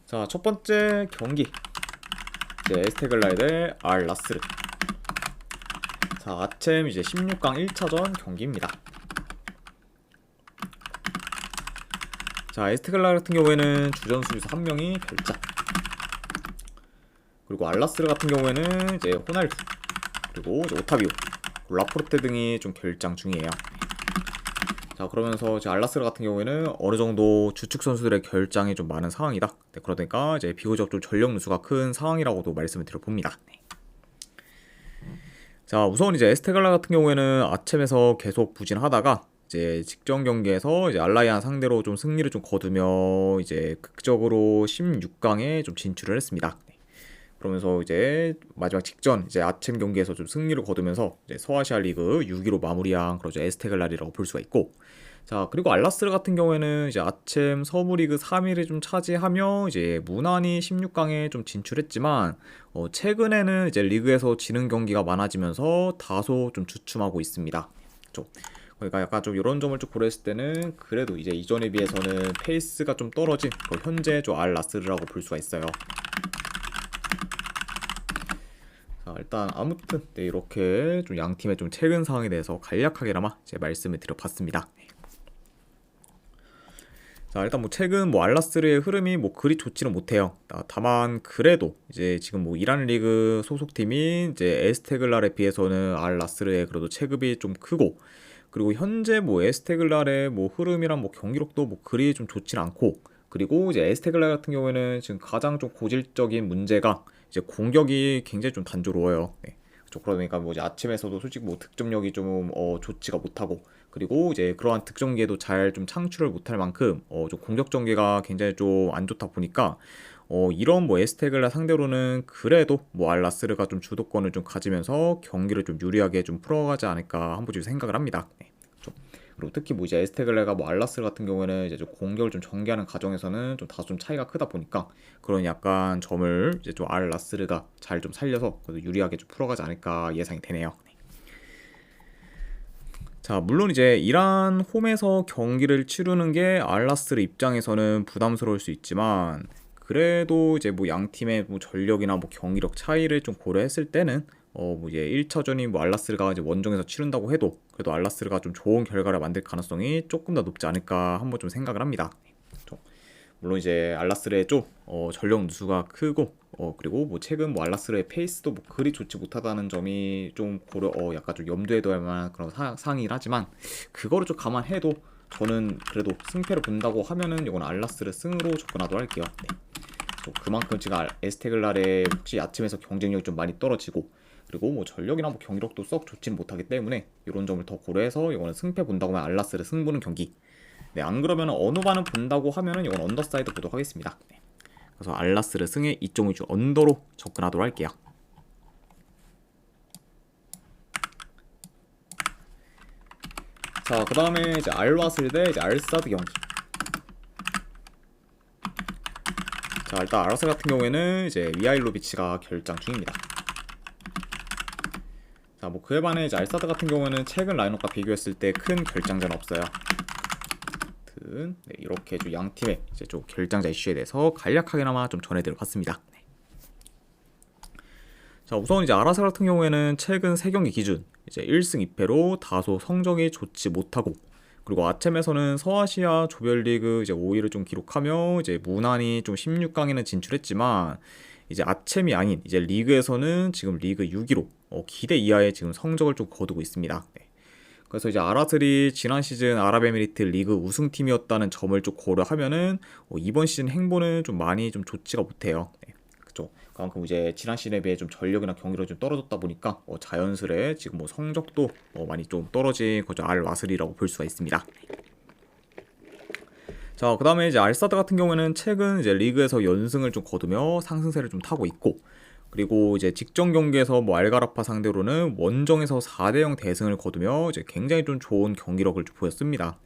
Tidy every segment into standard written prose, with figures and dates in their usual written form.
자, 첫 번째 경기 이제 에스테글라이 대 알라스르. 자, 아침 이제 16강 1차전 경기입니다. 자, 에스테글라이 같은 경우에는 주전 수비수 한 명이 결장, 그리고 알라스르 같은 경우에는 이제 호날두, 그리고 이제 오타비오, 라포르테 등이 좀 결장 중이에요. 자, 그러면서 이제 알라스르 같은 경우에는 어느 정도 주축 선수들의 결장이 좀 많은 상황이다. 네, 그러니까 이제 비교적 좀 전력 누수가 큰 상황이라고도 말씀을 드려봅니다. 네. 자, 우선 이제 에스테글라 같은 경우에는 아챔에서 계속 부진하다가 이제 직전 경기에서 이제 알라이안 상대로 좀 승리를 좀 거두며 이제 극적으로 16강에 좀 진출을 했습니다. 네. 그러면서 이제 마지막 직전 이제 아챔 경기에서 좀 승리를 거두면서 이제 서아시아 리그 6위로 마무리한 그런 에스테글라리라고 볼 수가 있고, 자, 그리고 알라스르 같은 경우에는 이제 아챔 서부 리그 3위를 좀 차지하며 이제 무난히 16강에 좀 진출했지만 최근에는 이제 리그에서 지는 경기가 많아지면서 다소 좀 주춤하고 있습니다. 좀 그러니까 약간 좀 이런 점을 좀 고려했을 때는 그래도 이제 이전에 비해서는 페이스가 좀 떨어진 현재 좀 알라스르라고 볼 수가 있어요. 자, 일단 아무튼 네, 이렇게 좀 양 팀의 좀 최근 상황에 대해서 간략하게나마 제 말씀을 드려봤습니다. 자, 일단 뭐 최근 뭐 알라스르의 흐름이 뭐 그리 좋지는 못해요. 다만 그래도 이제 지금 뭐 이란 리그 소속팀인 이제 에스테글랄에 비해서는 알라스르의 그래도 체급이 좀 크고, 그리고 현재 뭐 에스테글랄의 뭐 흐름이랑 뭐 경기력도 뭐 그리 좀 좋지는 않고, 그리고 이제 에스테글랄 같은 경우에는 지금 가장 좀 고질적인 문제가 이제 공격이 굉장히 좀 단조로워요. 네. 그러니까 뭐 이제 아침에서도 솔직히 뭐 득점력이 좀 좋지가 못하고, 그리고 이제 그러한 득점기에도 잘 좀 창출을 못할 만큼 좀 공격 전개가 굉장히 좀 안 좋다 보니까 이런 뭐 에스테글라 상대로는 그래도 뭐 알라스르가 좀 주도권을 좀 가지면서 경기를 좀 유리하게 좀 풀어가지 않을까 한 번쯤 생각을 합니다. 네. 그리고 특히 뭐 이제 에스테글레가 뭐 알라스르 같은 경우에는 이제 좀 공격을 좀 전개하는 과정에서는 좀 다소 좀 차이가 크다 보니까 그런 약간 점을 이제 좀 알라스르가 잘 좀 살려서 유리하게 좀 풀어가지 않을까 예상이 되네요. 자, 물론 이제 이란 홈에서 경기를 치르는 게 알라스르 입장에서는 부담스러울 수 있지만, 그래도 이제 뭐 양 팀의 뭐 전력이나 뭐 경기력 차이를 좀 고려했을 때는 뭐 이제 1차전이 뭐 알라스르가 이제 원정에서 치른다고 해도 그래도 알라스르가 좀 좋은 결과를 만들 가능성이 조금 더 높지 않을까 한번 좀 생각을 합니다. 물론 이제 알라스르의 좀 전력 누수가 크고 그리고 뭐 최근 뭐 알라스르의 페이스도 뭐 그리 좋지 못하다는 점이 좀 고려 약간 좀 염두에 둬야 할 만한 그런 상이긴 하지만, 그거를 좀 감안해도 저는 그래도 승패를 본다고 하면은 이건 알라스르 승으로 접근하도록 할게요. 네. 그만큼 지금 에스테글랄의 혹시 아침에서 경쟁력이 좀 많이 떨어지고, 그리고 뭐 전력이나 뭐 경기력도 썩 좋지는 못하기 때문에 이런 점을 더 고려해서 이거는 승패 본다고 하면 알라스르 승 보는 경기. 네, 안 그러면 어느 반은 본다고 하면은 이건 언더사이드 보도록 하겠습니다. 네. 그래서 알라스르 승에 2.5주 언더로 접근하도록 할게요. 자, 그 다음에 이제 알와슬 대 이제 알사드 경기. 자, 일단 알와슬 같은 경우에는 이제 미하일로비치가 결장 중입니다. 자, 뭐 그에 반해 이제 알사드 같은 경우에는 최근 라인업과 비교했을 때 큰 결장자는 없어요. 네, 이렇게 좀 양 팀의 이제 좀 결장자 이슈에 대해서 간략하게나마 좀 전해드려 봤습니다. 네. 자, 우선 이제 아라사 같은 경우에는 최근 3경기 기준 이제 1승 2패로 다소 성적이 좋지 못하고, 그리고 아챔에서는 서아시아 조별리그 이제 5위를 좀 기록하며 이제 무난히 좀 16강에는 진출했지만, 이제 아챔이 아닌 이제 리그에서는 지금 리그 6위로 기대 이하의 지금 성적을 좀 거두고 있습니다. 네. 그래서 이제 아라슬이 지난 시즌 아랍에미리트 리그 우승팀이었다는 점을 좀 고려하면은 이번 시즌 행보는 좀 많이 좀 좋지가 못해요. 네. 그죠. 그만큼 이제 지난 시즌에 비해 좀 전력이나 경기력이 좀 떨어졌다 보니까 자연스레 지금 뭐 성적도 많이 좀 떨어진 거죠. 알와슬이라고 볼 수가 있습니다. 자, 그 다음에 이제 알사드 같은 경우에는 최근 이제 리그에서 연승을 좀 거두며 상승세를 좀 타고 있고, 그리고 이제 직전 경기에서 뭐 알가라파 상대로는 원정에서 4대0 대승을 거두며 이제 굉장히 좀 좋은 경기력을 좀 보였습니다.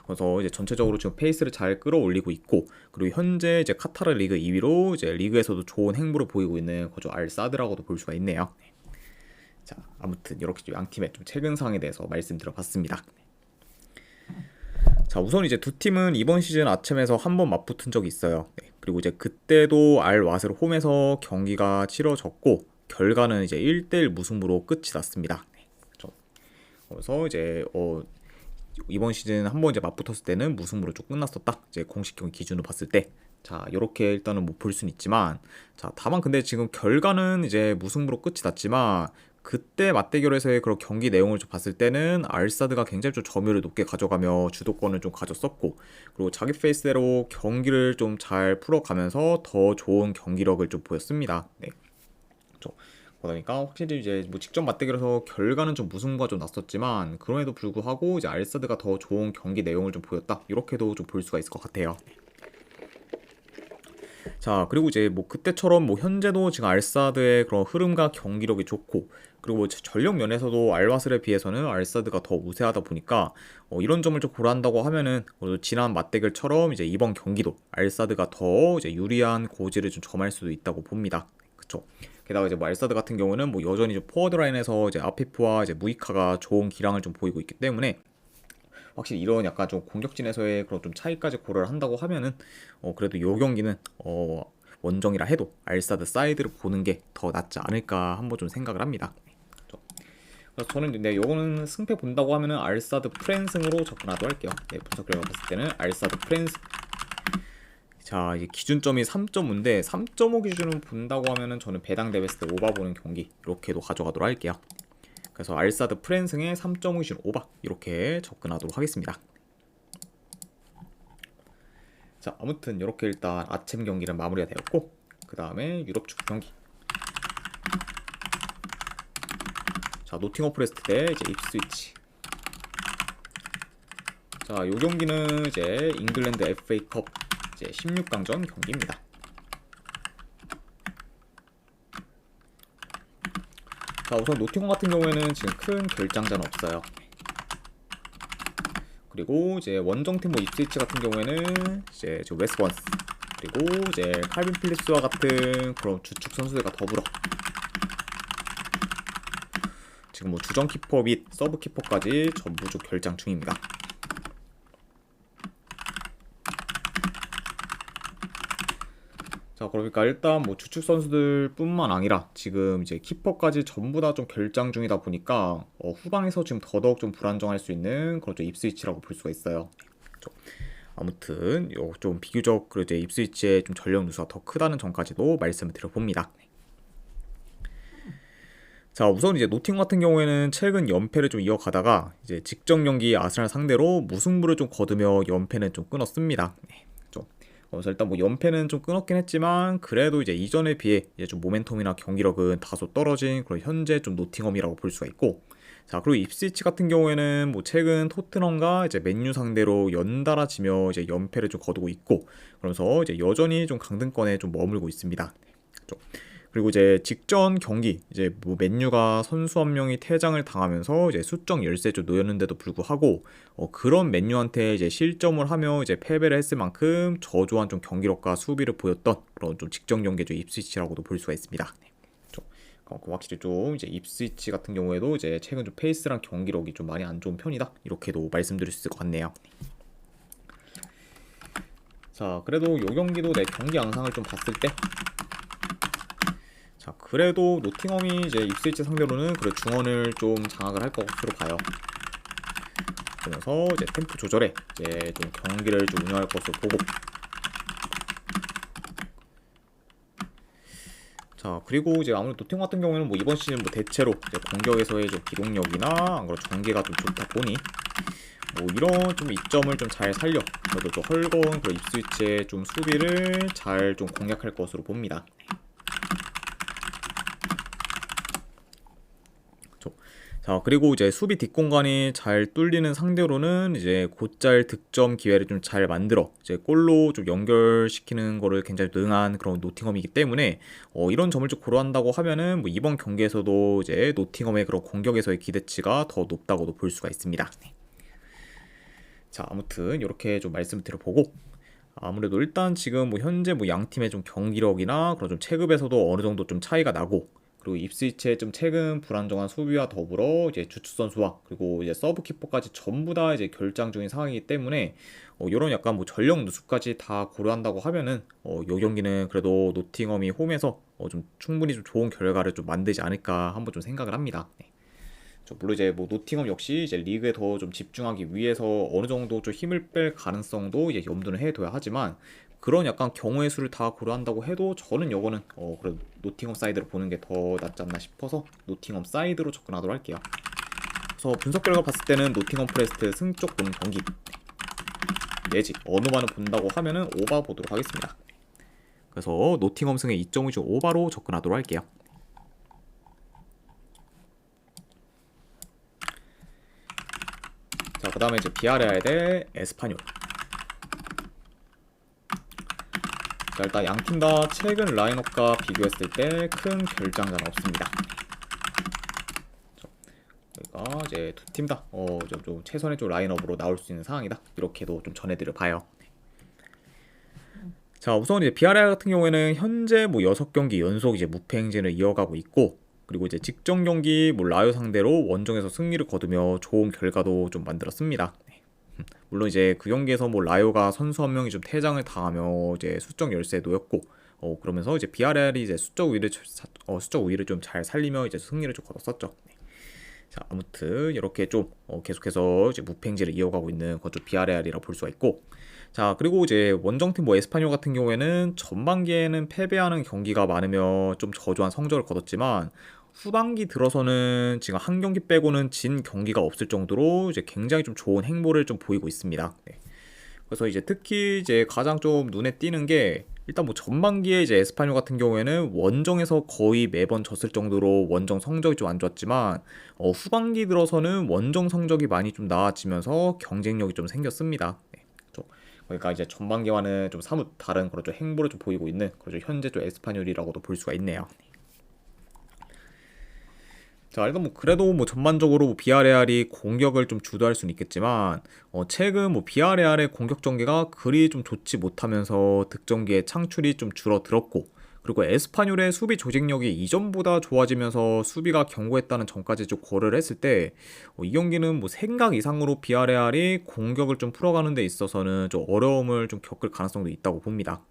그래서 이제 전체적으로 지금 페이스를 잘 끌어올리고 있고, 그리고 현재 이제 카타르 리그 2위로 이제 리그에서도 좋은 행보를 보이고 있는 거죠. 알사드라고도 볼 수가 있네요. 자, 아무튼 이렇게 양 팀의 좀 최근 상황에 대해서 말씀드려봤습니다. 자, 우선 이제 두 팀은 이번 시즌 아침에서 한번 맞붙은 적이 있어요. 네. 그리고 이제 그때도 알왓을 홈에서 경기가 치러졌고 결과는 이제 1대1 무승부로 끝이 났습니다. 그렇죠. 그래서 이제 이번 시즌 한번 이제 맞붙었을 때는 무승부로 쭉 끝났었다. 이제 공식 경기 기준으로 봤을 때. 자, 이렇게 일단은 뭐 볼 수는 있지만, 자, 다만 근데 지금 결과는 이제 무승부로 끝이 났지만, 그때 맞대결에서의 그런 경기 내용을 좀 봤을 때는 알사드가 굉장히 좀 점유율을 높게 가져가며 주도권을 좀 가졌었고, 그리고 자기 페이스대로 경기를 좀 잘 풀어가면서 더 좋은 경기력을 좀 보였습니다. 네. 그렇죠. 그러니까 확실히 이제 뭐 직접 맞대결에서 결과는 좀 무승부가 좀 났었지만 그럼에도 불구하고 이제 알사드가 더 좋은 경기 내용을 좀 보였다. 이렇게도 좀 볼 수가 있을 것 같아요. 자, 그리고 이제 뭐 그때처럼 뭐 현재도 지금 알사드의 그런 흐름과 경기력이 좋고 그리고 뭐 전력 면에서도 알와슬에 비해서는 알사드가 더 우세하다 보니까 이런 점을 좀 고려한다고 하면은 지난 맞대결처럼 이제 이번 경기도 알사드가 더 이제 유리한 고지를 좀 점할 수도 있다고 봅니다. 그쵸? 게다가 이제 뭐 알사드 같은 경우는 뭐 여전히 좀 포워드 라인에서 이제 아피프와 이제 무이카가 좋은 기량을 좀 보이고 있기 때문에 확실히 이런 약간 좀 공격진에서의 그런 좀 차이까지 고려를 한다고 하면은 그래도 요 경기는 원정이라 해도 알사드 사이드를 보는 게 더 낫지 않을까 한번 좀 생각을 합니다. 그래서 저는 근데 요거는 승패 본다고 하면은 알사드 프랜승으로 접근하도록 할게요. 네, 분석 결과 봤을 때는 알사드 프랜승. 자, 이게 기준점이 3.5인데 3.5 기준으로 본다고 하면은 저는 배당 대베스트 오바 보는 경기 이렇게도 가져가도록 할게요. 그래서 알사드 프랜승의 3.5 기준 오바 이렇게 접근하도록 하겠습니다. 자, 아무튼 이렇게 일단 아침 경기는 마무리가 되었고 그 다음에 유럽 축구 경기. 자, 노팅엄 포레스트 대 이제 입스위치. 자, 요 경기는 이제 잉글랜드 FA컵 이제 16강전 경기입니다. 자, 우선 노팅엄 같은 경우에는 지금 큰 결장자는 없어요. 그리고 이제 원정팀 뭐 입스위치 같은 경우에는 이제 웨스번스 그리고 이제 칼빈 필립스와 같은 그런 주축 선수들과 더불어 지금 뭐 주전 키퍼 및 서브 키퍼까지 전부 좀 결장 중입니다. 자, 그러니까 일단 뭐 주축 선수들뿐만 아니라 지금 이제 키퍼까지 전부 다 좀 결장 중이다 보니까 후방에서 지금 더더욱 좀 불안정할 수 있는 그런 좀 입스위치라고 볼 수가 있어요. 아무튼 좀 비교적 이제 입스위치의 좀 전력 누수가 더 크다는 점까지도 말씀을 드려봅니다. 자, 우선 이제 노팅엄 같은 경우에는 최근 연패를 좀 이어가다가 이제 직전 경기 아스날 상대로 무승부를 좀 거두며 연패는 좀 끊었습니다. 그래서 일단 뭐 연패는 좀 끊었긴 했지만 그래도 이제 이전에 비해 이제 좀 모멘텀이나 경기력은 다소 떨어진 그런 현재 좀 노팅엄이라고 볼 수가 있고, 자, 그리고 입스위치 같은 경우에는 뭐 최근 토트넘과 이제 맨유 상대로 연달아 지며 이제 연패를 좀 거두고 있고, 그러면서 이제 여전히 좀 강등권에 좀 머물고 있습니다. 그리고 이제 직전 경기 이제 뭐 맨유가 선수 한 명이 퇴장을 당하면서 이제 수적 열세에 좀 놓였는데도 불구하고 그런 맨유한테 이제 실점을 하며 이제 패배를 했을 만큼 저조한 좀 경기력과 수비를 보였던 그런 좀 직전 경기의 좀 입스위치라고도 볼 수가 있습니다. 확실히 좀 이제 입스위치 같은 경우에도 이제 최근 좀 페이스랑 경기력이 좀 많이 안 좋은 편이다 이렇게도 말씀드릴 수 있을 것 같네요. 자, 그래도 요 경기도 내 경기 양상을 좀 봤을 때 자, 그래도 노팅엄이 이제 입스위치 상대로는 그래 중원을 좀 장악을 할 것으로 봐요. 그러면서 이제 템포 조절에 이제 좀 경기를 좀 운영할 것으로 보고. 자, 그리고 이제 아무래도 노팅엄 같은 경우에는 뭐 이번 시즌 뭐 대체로 이제 공격에서의 좀 기동력이나 안 그래도 전개가 좀 좋다 보니 뭐 이런 좀 이점을 좀 잘 살려 그래도 좀 헐거운 그런 입스위치의 좀 수비를 잘 좀 공략할 것으로 봅니다. 자, 그리고 이제 수비 뒷공간이 잘 뚫리는 상대로는 이제 곧잘 득점 기회를 좀 잘 만들어 이제 골로 좀 연결시키는 거를 굉장히 능한 그런 노팅엄이기 때문에 이런 점을 좀 고려한다고 하면은 뭐 이번 경기에서도 이제 노팅엄의 그런 공격에서의 기대치가 더 높다고도 볼 수가 있습니다. 자, 아무튼 이렇게 좀 말씀을 드려보고 아무래도 일단 지금 뭐 현재 뭐 양 팀의 좀 경기력이나 그런 좀 체급에서도 어느 정도 좀 차이가 나고 그리고 입스위치의 좀 최근 불안정한 수비와 더불어 이제 주축 선수와 그리고 이제 서브 키퍼까지 전부 다 이제 결장 중인 상황이기 때문에 이런 약간 뭐 전력 누수까지 다 고려한다고 하면은 요 경기는 그래도 노팅엄이 홈에서 좀 충분히 좀 좋은 결과를 좀 만들지 않을까 한번 좀 생각을 합니다. 네. 물론 이제 뭐 노팅엄 역시 이제 리그에 더 좀 집중하기 위해서 어느 정도 좀 힘을 뺄 가능성도 이제 염두는 해둬야 하지만 그런 약간 경우의 수를 다 고려한다고 해도 저는 요거는 그래도 노팅엄 사이드로 보는 게 더 낫지 않나 싶어서 노팅엄 사이드로 접근하도록 할게요. 그래서 분석 결과 봤을 때는 노팅엄 프레스트 승쪽 보는 경기 내지 어느만을 본다고 하면은 오바 보도록 하겠습니다. 그래서 노팅엄 승의 2.5주 오바로 접근하도록 할게요. 자, 그 다음에 이제 비아레알 대 에스파뇰. 자, 일단 양팀 다 최근 라인업과 비교했을 때 큰 결장자는 없습니다. 그러니까 이제 두 팀 다 좀 최선의 좀 라인업으로 나올 수 있는 상황이다. 이렇게도 좀 전해드려 봐요. 자, 우선 이제 비아레알 같은 경우에는 현재 뭐 6경기 연속 이제 무패 행진을 이어가고 있고, 그리고 이제 직전 경기 뭐 라요 상대로 원정에서 승리를 거두며 좋은 결과도 좀 만들었습니다. 물론 이제 그 경기에서 뭐 라요가 선수 한 명이 좀 퇴장을 당하며 이제 수적 열세에 놓였고, 그러면서 이제 비아레알이 이제 수적 우위를 좀 잘 살리며 이제 승리를 좀 거뒀었죠. 자, 아무튼 이렇게 좀 계속해서 이제 무패 행진을 이어가고 있는 그것도 비아레알이라고 볼 수가 있고, 자, 그리고 이제 원정팀 뭐 에스파뇰 같은 경우에는 전반기에는 패배하는 경기가 많으며 좀 저조한 성적을 거뒀지만 후반기 들어서는 지금 한 경기 빼고는 진 경기가 없을 정도로 이제 굉장히 좀 좋은 행보를 좀 보이고 있습니다. 네. 그래서 이제 특히 이제 가장 좀 눈에 띄는 게 일단 뭐 전반기에 이제 에스파뇰 같은 경우에는 원정에서 거의 매번 졌을 정도로 원정 성적이 좀 안 좋았지만 후반기 들어서는 원정 성적이 많이 좀 나아지면서 경쟁력이 좀 생겼습니다. 네. 그러니까 이제 전반기와는 좀 사뭇 다른 그런 좀 행보를 좀 보이고 있는 그런 좀 현재 좀 에스파뇰이라고도 볼 수가 있네요. 자, 일단 뭐 그래도 뭐 전반적으로 뭐 비아레알이 공격을 좀 주도할 수는 있겠지만 최근 뭐 비아레알의 공격 전개가 그리 좀 좋지 못하면서 득점기의 창출이 좀 줄어들었고, 그리고 에스파뇰의 수비 조직력이 이전보다 좋아지면서 수비가 견고했다는 점까지 좀 고려를 했을 때 이 경기는 뭐 생각 이상으로 비아레알이 공격을 좀 풀어가는 데 있어서는 좀 어려움을 좀 겪을 가능성도 있다고 봅니다.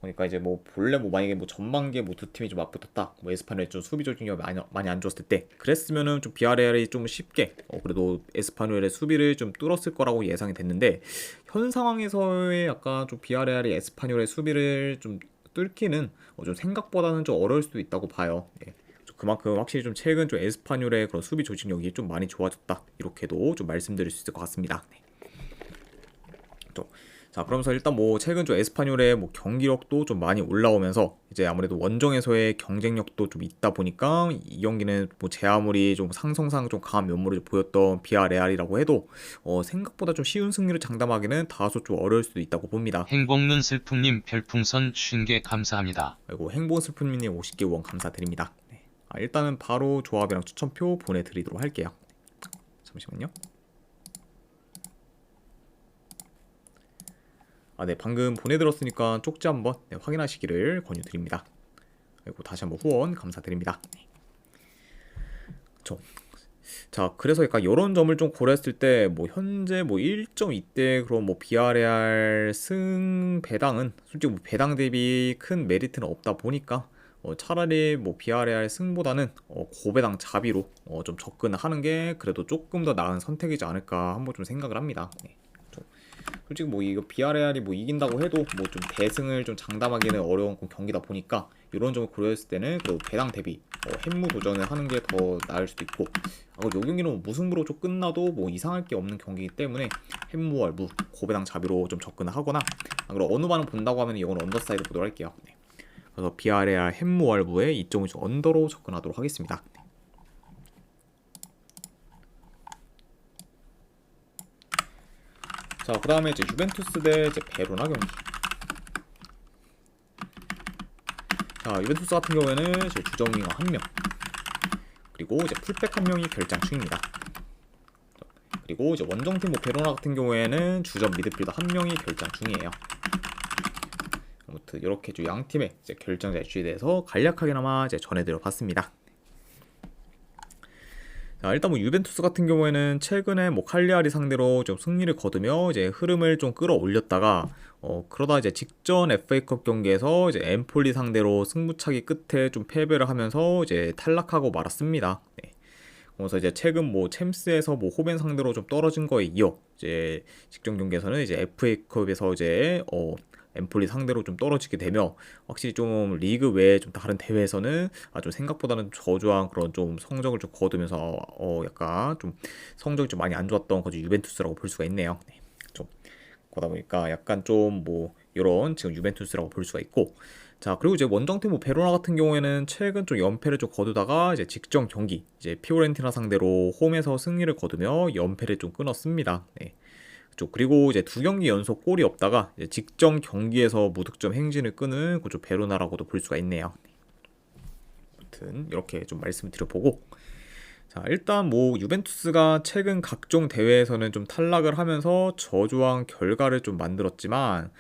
그러니까 이제 뭐 본래 뭐 만약에 뭐 전반기에 뭐 두 팀이 좀 맞붙었다, 뭐 에스파뇰이 좀 수비 조직력이 많이 안 좋았을 때 그랬으면은 좀 비아레알이 좀 쉽게 그래도 에스파뇰의 수비를 좀 뚫었을 거라고 예상이 됐는데, 현 상황에서의 약간 좀 비아레알이 에스파뇰의 수비를 좀 뚫기는 좀 생각보다는 좀 어려울 수도 있다고 봐요. 네. 그만큼 확실히 좀 최근 좀 에스파뇰의 그런 수비 조직력이 좀 많이 좋아졌다, 이렇게도 좀 말씀드릴 수 있을 것 같습니다. 네. 자, 그러면서 일단 뭐 최근 좀 에스파뇰의 뭐 경기력도 좀 많이 올라오면서 이제 아무래도 원정에서의 경쟁력도 좀 있다 보니까 이 경기는 뭐 제 아무리 좀 상성상 좀 강한 면모를 보였던 비아레알이라고 해도 생각보다 좀 쉬운 승리를 장담하기는 다소 좀 어려울 수도 있다고 봅니다. 행복눈 슬픔님 별풍선 50개 감사합니다. 그리고 행복은 슬픔님 50개 후원 감사드립니다. 네. 일단은 바로 조합이랑 추천표 보내드리도록 할게요. 잠시만요. 네, 방금 보내드렸으니까 쪽지 한번 확인하시기를 권유드립니다. 그리고 다시 한번 후원 감사드립니다. 그쵸. 자, 그래서 약간 이런 점을 좀 고려했을 때 뭐 현재 뭐 1.2대 그럼 뭐 비아레알 승 배당은 솔직히 뭐 배당 대비 큰 메리트는 없다 보니까 차라리 뭐 비아레알 승보다는 고배당 자비로 좀 접근하는 게 그래도 조금 더 나은 선택이지 않을까 한번 좀 생각을 합니다. 네. 솔직히 뭐 이거 비아레알이 뭐 이긴다고 해도 뭐 좀 대승을 좀 장담하기는 어려운 경기다 보니까 이런 점을 고려했을 때는 그 배당 대비 햄무 도전을 하는 게 더 나을 수도 있고, 이 경기는 뭐 무승부로 좀 끝나도 뭐 이상할 게 없는 경기이기 때문에 햄무 월부 고배당 자비로 좀 접근을 하거나, 그리고 어느 반을 본다고 하면 이건 언더사이드 보도록 할게요. 네. 그래서 비아레알 햄무 월부의 2.5 언더로 접근하도록 하겠습니다. 자, 그 다음에 이제 유벤투스 대 이제 베로나 경기. 자, 유벤투스 같은 경우에는 이제 주전 윙어 1명, 그리고 이제 풀백 1명이 결장 중입니다. 그리고 이제 원정팀 뭐 베로나 같은 경우에는 주전 미드필더 1명이 결장 중이에요. 아무튼 이렇게 좀 양 팀의 이제 결정자 이슈에 대해서 간략하게나마 이제 전해드려 봤습니다. 자, 일단 뭐 유벤투스 같은 경우에는 최근에 뭐 칼리아리 상대로 좀 승리를 거두며 이제 흐름을 좀 끌어올렸다가 그러다 이제 직전 FA컵 경기에서 이제 엠폴리 상대로 승부차기 끝에 좀 패배를 하면서 이제 탈락하고 말았습니다. 네. 그래서 이제 최근 뭐 챔스에서 뭐 호벤 상대로 좀 떨어진 거에 이어 이제 직전 경기에서는 이제 FA컵에서 이제 엠폴리 상대로 좀 떨어지게 되며 확실히 좀 리그 외에 좀 다른 대회에서는 좀 생각보다는 저조한 그런 좀 성적을 좀 거두면서 약간 좀 성적이 좀 많이 안 좋았던 거지 유벤투스라고 볼 수가 있네요. 네. 좀 그러다 보니까 약간 좀 뭐 이런 지금 유벤투스라고 볼 수가 있고 자 그리고 이제 원정팀 뭐 베로나 같은 경우에는 최근 좀 연패를 좀 거두다가 이제 직전 경기 이제 피오렌티나 상대로 홈에서 승리를 거두며 연패를 좀 끊었습니다. 네. 그리고 이제 두 경기 연속 골이 없다가 이제 직전 경기에서 무득점 행진을 끄는 그쪽 베로나라고도 볼 수가 있네요. 아무튼 이렇게 좀 말씀을 드려보고 자 일단 뭐 유벤투스가 최근 각종 대회에서는 좀 탈락을 하면서 저조한 결과를 좀 만들었지만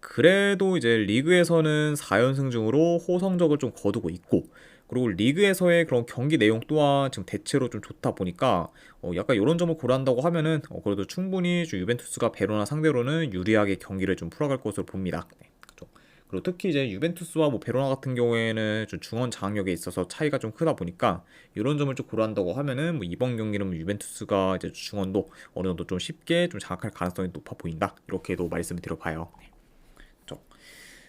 그래도 이제 리그에서는 4연승 중으로 호성적을 좀 거두고 있고 그리고 리그에서의 그런 경기 내용 또한 지금 대체로 좀 좋다 보니까 약간 이런 점을 고려한다고 하면은 그래도 충분히 좀 유벤투스가 베로나 상대로는 유리하게 경기를 좀 풀어갈 것으로 봅니다. 네, 그렇죠. 그리고 특히 이제 유벤투스와 뭐 베로나 같은 경우에는 좀 중원 장악력에 있어서 차이가 좀 크다 보니까 이런 점을 좀 고려한다고 하면은 뭐 이번 경기는 뭐 유벤투스가 이제 중원도 어느 정도 좀 쉽게 좀 장악할 가능성이 높아 보인다. 이렇게도 말씀을 드려봐요. 네.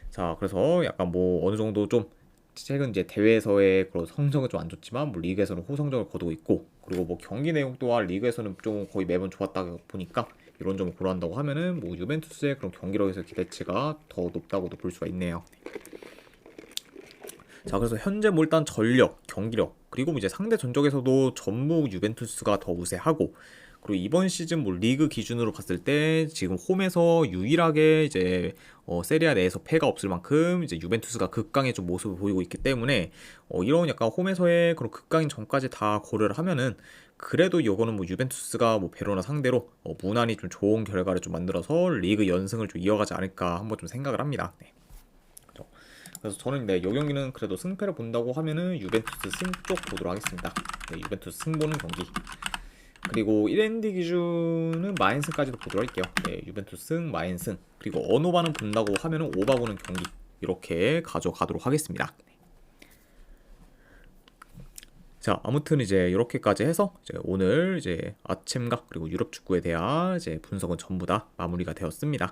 자, 그래서 약간 뭐 어느 정도 좀 최근 이제 대회에서의 그런 성적은 좀 안 좋지만 뭐 리그에서는 호성적을 거두고 있고 그리고 뭐 경기 내용 또한 리그에서는 좀 거의 매번 좋았다 보니까 이런 점을 고려한다고 하면은 뭐 유벤투스의 그런 경기력에서 기대치가 더 높다고도 볼 수가 있네요. 자, 그래서 현재 뭐 일단 전력, 경기력 그리고 뭐 이제 상대 전적에서도 전부 유벤투스가 더 우세하고 그리고 이번 시즌 뭐 리그 기준으로 봤을 때 지금 홈에서 유일하게 이제 세리아 내에서 패가 없을 만큼 이제 유벤투스가 극강의 좀 모습을 보이고 있기 때문에 이런 약간 홈에서의 그런 극강인 점까지 다 고려를 하면은 그래도 이거는 뭐 유벤투스가 뭐 베로나 상대로 무난히 좀 좋은 결과를 좀 만들어서 리그 연승을 좀 이어가지 않을까 한번 좀 생각을 합니다. 네. 그렇죠. 그래서 저는 네, 이 경기는 그래도 승패를 본다고 하면은 유벤투스 승 쪽 보도록 하겠습니다. 네, 유벤투스 승 보는 경기. 그리고 1엔드 기준은 마인승까지도 보도록 할게요. 네, 유벤투스 승, 마인승. 그리고 언오바는 본다고 하면은 오바 보는 경기. 이렇게 가져가도록 하겠습니다. 자, 아무튼 이제 이렇게까지 해서 이제 오늘 이제 아침각 그리고 유럽 축구에 대한 이제 분석은 전부 다 마무리가 되었습니다.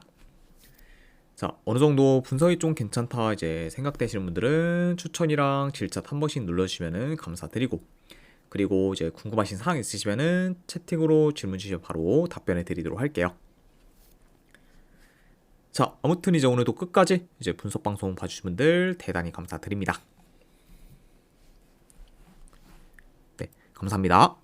자, 어느 정도 분석이 좀 괜찮다 이제 생각되시는 분들은 추천이랑 질차 한 번씩 눌러주시면 감사드리고 그리고 이제 궁금하신 사항 있으시면은 채팅으로 질문 주시면 바로 답변해 드리도록 할게요. 자, 아무튼 이제 오늘도 끝까지 이제 분석 방송 봐주신 분들 대단히 감사드립니다. 네, 감사합니다.